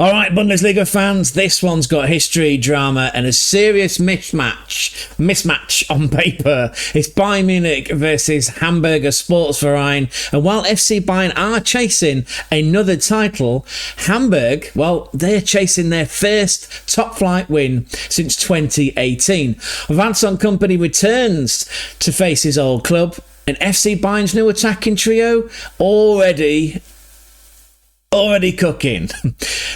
All right, Bundesliga fans, this one's got history, drama, and a serious mismatch on paper. It's Bayern Munich versus Hamburger Sportsverein. And while FC Bayern are chasing another title, Hamburg, well, they're chasing their first top-flight win since 2018. Vincent Kompany returns to face his old club, and FC Bayern's new attacking trio already cooking.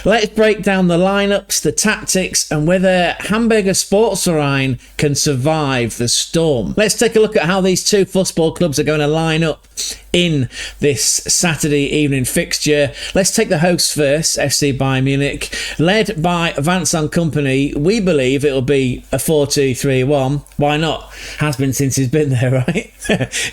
Let's break down the lineups, the tactics, and whether Hamburger Sportsverein can survive the storm. Let's take a look at how these two football clubs are going to line up in this Saturday evening fixture. Let's take the hosts first, FC Bayern Munich. Led by Vincent Kompany, we believe it will be a 4-2-3-1. Why not? Has been since he's been there, right?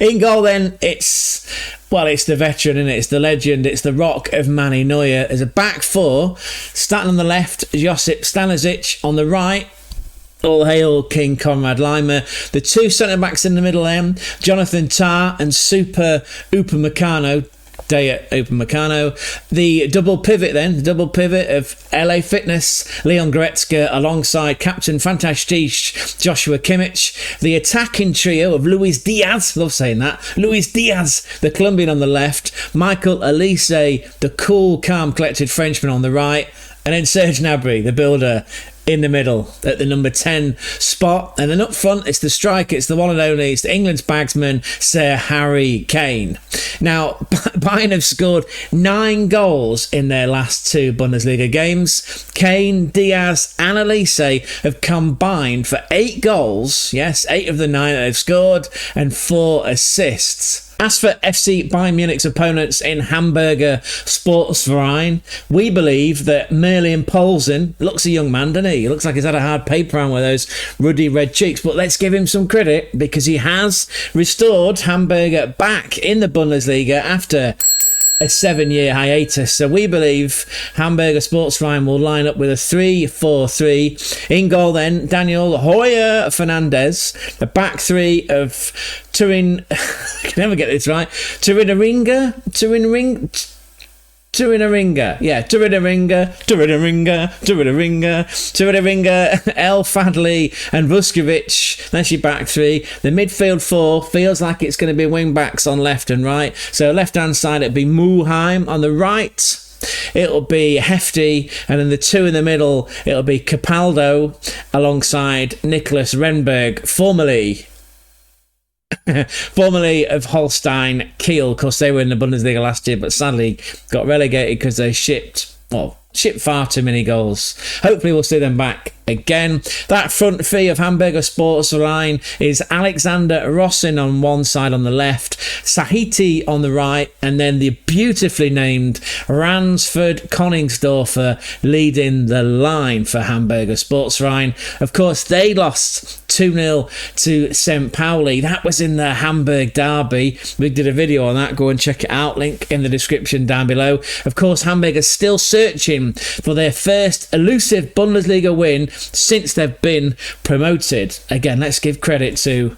In goal then, it's the veteran, isn't it? It's the legend, it's the rock of Manny Neuer. As a back four, starting on the left, Josip Stanisic. On the right, all hail King Konrad Laimer. The two centre-backs in the middle then, Jonathan Tah and Super Upamecano. The double pivot of LA Fitness, Leon Goretzka, alongside captain Fantastisch Joshua Kimmich. The attacking trio of Luis Díaz, love saying that, Luis Díaz, the Colombian on the left, Michael Olise, the cool, calm, collected Frenchman on the right, and then Serge Gnabry, the builder, in the middle at the number 10 spot. And then up front, it's the striker, it's the one and only, it's England's bagsman, Sir Harry Kane. Now, Bayern have scored 9 goals in their last 2 Bundesliga games. Kane, Díaz and Olise have combined for 8 goals. Yes, 8 of the 9 that they've scored and 4 assists. As for FC Bayern Munich's opponents in Hamburger Sportsverein, we believe that Merlin Poulsen looks a young man, doesn't he? He looks like he's had a hard paper round with those ruddy red cheeks, but let's give him some credit because he has restored Hamburger back in the Bundesliga after a 7-year hiatus. So we believe Hamburger Sportsverein will line up with a 3-4-3. In goal then, Daniel Hoyer Fernandez. The back three of Turin, I can never get this right, Turinaringa, El Fadli and Vuskovic. That's your back three. The midfield four feels like it's going to be wing backs on left and right. So left hand side it'll be Mulheim. On the right it'll be Hefty, and then the two in the middle it'll be Capaldo alongside Nicholas Renberg, formerly of Holstein Kiel. Of course, they were in the Bundesliga last year, but sadly got relegated because they shipped far too many goals. Hopefully we'll see them back again. That front three of Hamburger Sportsverein is Alexander Rossin on one side on the left, Sahiti on the right, and then the beautifully named Ransford Koningsdorfer leading the line for Hamburger Sportsverein. Of course, they lost 2-0 to St. Pauli. That was in the Hamburg derby. We did a video on that. Go and check it out. Link in the description down below. Of course, Hamburg are still searching for their first elusive Bundesliga win since they've been promoted. Again, let's give credit to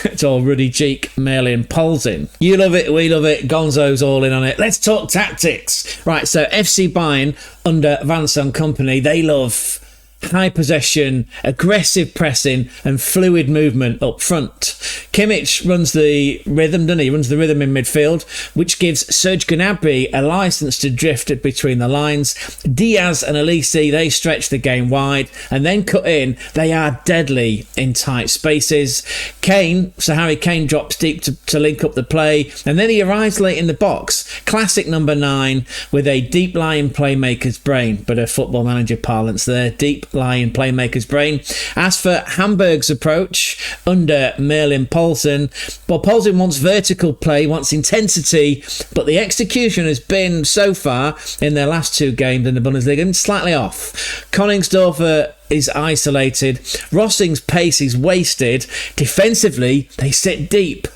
it's all ruddy cheek Merlin Poulsen. You love it, we love it. Gonzo's all in on it. Let's talk tactics. Right, so FC Bayern under Vincent Kompany, they love high possession, aggressive pressing and fluid movement up front. Kimmich runs the rhythm, doesn't he? Runs the rhythm in midfield, which gives Serge Gnabry a licence to drift between the lines. Díaz and Olise, they stretch the game wide and then cut in. They are deadly in tight spaces. Sir Harry Kane drops deep to link up the play, and then he arrives late in the box. Classic number 9 with a deep-lying playmaker's brain, but a football manager parlance there. Deep-lying playmaker's brain. As for Hamburg's approach under Merlin Poulsen, well, Poulsen wants vertical play, wants intensity, but the execution has been so far in their last 2 games in the Bundesliga slightly off. Koningsdorfer is isolated. Rossing's pace is wasted. Defensively, they sit deep.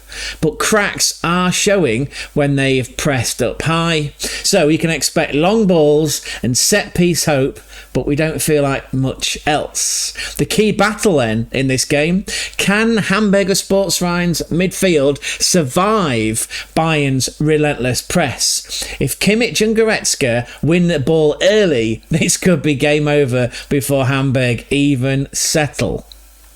but cracks are showing when they've pressed up high. So you can expect long balls and set-piece hope, but we don't feel like much else. The key battle then in this game, can Hamburger Sportsverin's midfield survive Bayern's relentless press? If Kimmich and Goretzka win the ball early, this could be game over before Hamburg even settle.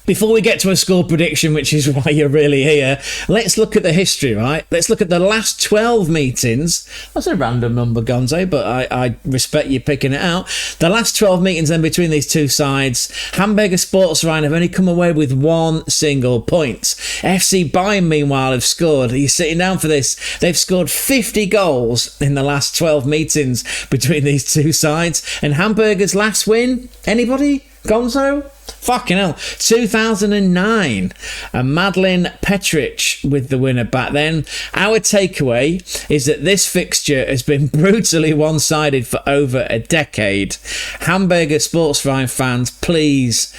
Before we get to a score prediction, which is why you're really here, let's look at the history, right? Let's look at the last 12 meetings. That's a random number, Gonzo, but I respect you picking it out. The last 12 meetings then between these two sides, Hamburger Sportsverein have only come away with one single point. FC Bayern, meanwhile, have scored. Are you sitting down for this? They've scored 50 goals in the last 12 meetings between these two sides. And Hamburger's last win? Anybody? Gonzo? Fucking hell. 2009. And Madeline Petric with the winner back then. Our takeaway is that this fixture has been brutally one-sided for over a decade. Hamburger Sportsverein fans, please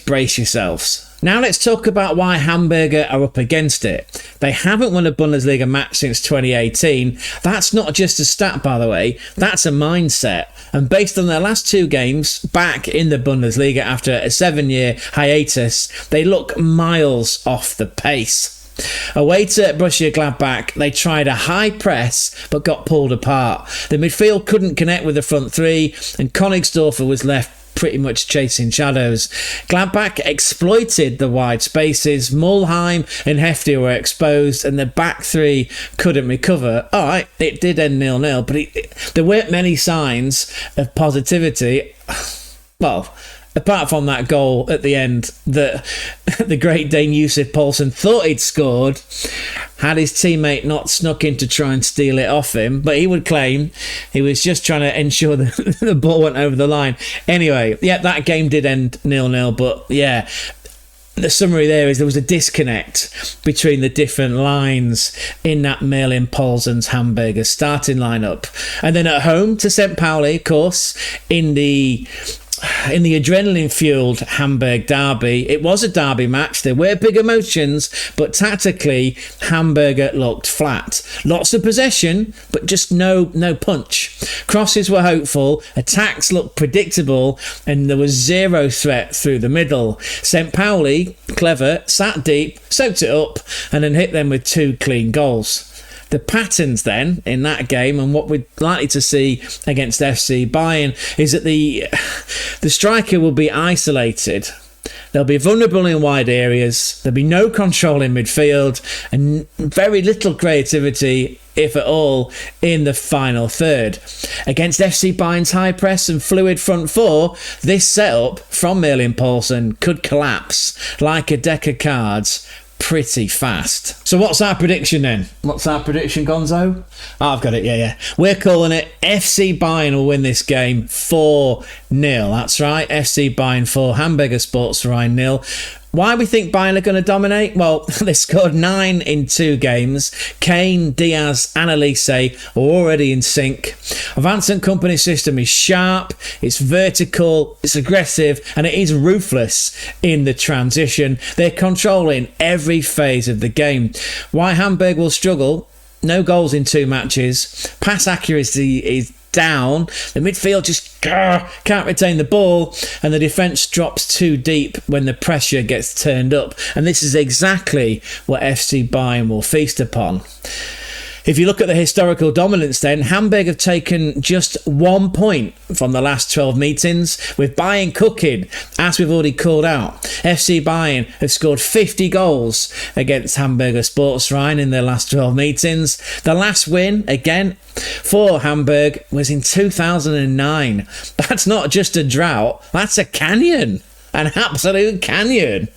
brace yourselves. Now let's talk about why Hamburger are up against it. They haven't won a Bundesliga match since 2018. That's not just a stat, by the way. That's a mindset. And based on their last two games back in the Bundesliga after a 7-year hiatus, they look miles off the pace. Away to Borussia Gladbach, they tried a high press but got pulled apart. The midfield couldn't connect with the front three, and Königsdorfer was left pretty much chasing shadows. Gladbach exploited the wide spaces. Mulheim and Hefty were exposed, and the back three couldn't recover. All right, it did end 0-0, but there weren't many signs of positivity. Well, apart from that goal at the end that the great Dane Yusuf Poulsen thought he'd scored, had his teammate not snuck in to try and steal it off him, but he would claim he was just trying to ensure that the ball went over the line. Anyway, yeah, that game did end 0-0, but yeah, the summary there is there was a disconnect between the different lines in that Merlin Poulsen's Hamburger starting lineup. And then at home to St. Pauli, of course, in the adrenaline-fueled Hamburg derby. It was a derby match. There were big emotions, but tactically, Hamburger looked flat. Lots of possession, but just no punch. Crosses were hopeful, attacks looked predictable, and there was zero threat through the middle. St. Pauli, clever, sat deep, soaked it up, and then hit them with 2 clean goals. The patterns then in that game, and what we're likely to see against FC Bayern, is that the striker will be isolated. They'll be vulnerable in wide areas. There'll be no control in midfield and very little creativity, if at all, in the final third. Against FC Bayern's high press and fluid front four, this setup from Merlin Poulsen could collapse like a deck of cards pretty fast. So what's our prediction then? What's our prediction, Gonzo? Oh, I've got it, yeah. We're calling it FC Bayern will win this game 4-0. That's right, FC Bayern 4, Hamburger Sportsverein 0. Why we think Bayern are going to dominate? Well, they scored 9 in 2 games. Kane, Díaz and Olise are already in sync. Vincent Kompany's system is sharp, it's vertical, it's aggressive, and it is ruthless in the transition. They're controlling every phase of the game. Why Hamburg will struggle? No goals in 2 matches. Pass accuracy is down. The midfield just can't retain the ball, and the defence drops too deep when the pressure gets turned up. And this is exactly what FC Bayern will feast upon. If you look at the historical dominance then, Hamburg have taken just 1 point from the last 12 meetings, with Bayern cooking, as we've already called out. FC Bayern have scored 50 goals against Hamburger Sportsverein in their last 12 meetings. The last win, again, for Hamburg was in 2009. That's not just a drought, that's a canyon. An absolute canyon.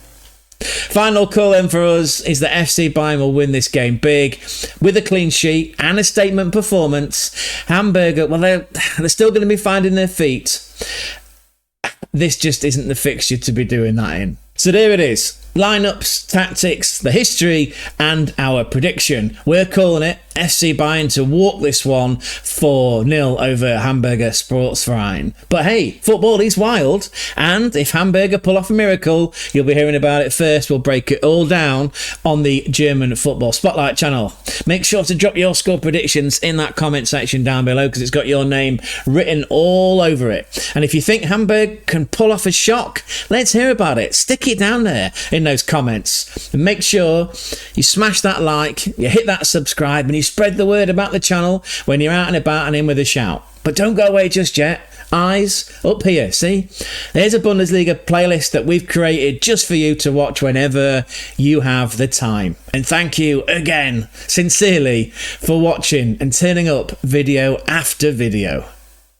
Final call then for us is that FC Bayern will win this game big with a clean sheet and a statement performance. Hamburger, well, they're still going to be finding their feet. This just isn't the fixture to be doing that in. So there it is. lineups, tactics, the history, and our prediction. We're calling it FC Bayern to walk this one 4-0 over Hamburger Sportsverein. But hey, football is wild, and if Hamburger pull off a miracle, you'll be hearing about it first. We'll break it all down on the German Football Spotlight channel. Make sure to drop your score predictions in that comment section down below, because it's got your name written all over it. And if you think Hamburg can pull off a shock, let's hear about it. Stick it down there in those comments. And make sure you smash that like, you hit that subscribe, and you spread the word about the channel when you're out and about and in with a shout. But don't go away just yet. Eyes up here, see? There's a Bundesliga playlist that we've created just for you to watch whenever you have the time. And thank you again, sincerely, for watching and turning up video after video.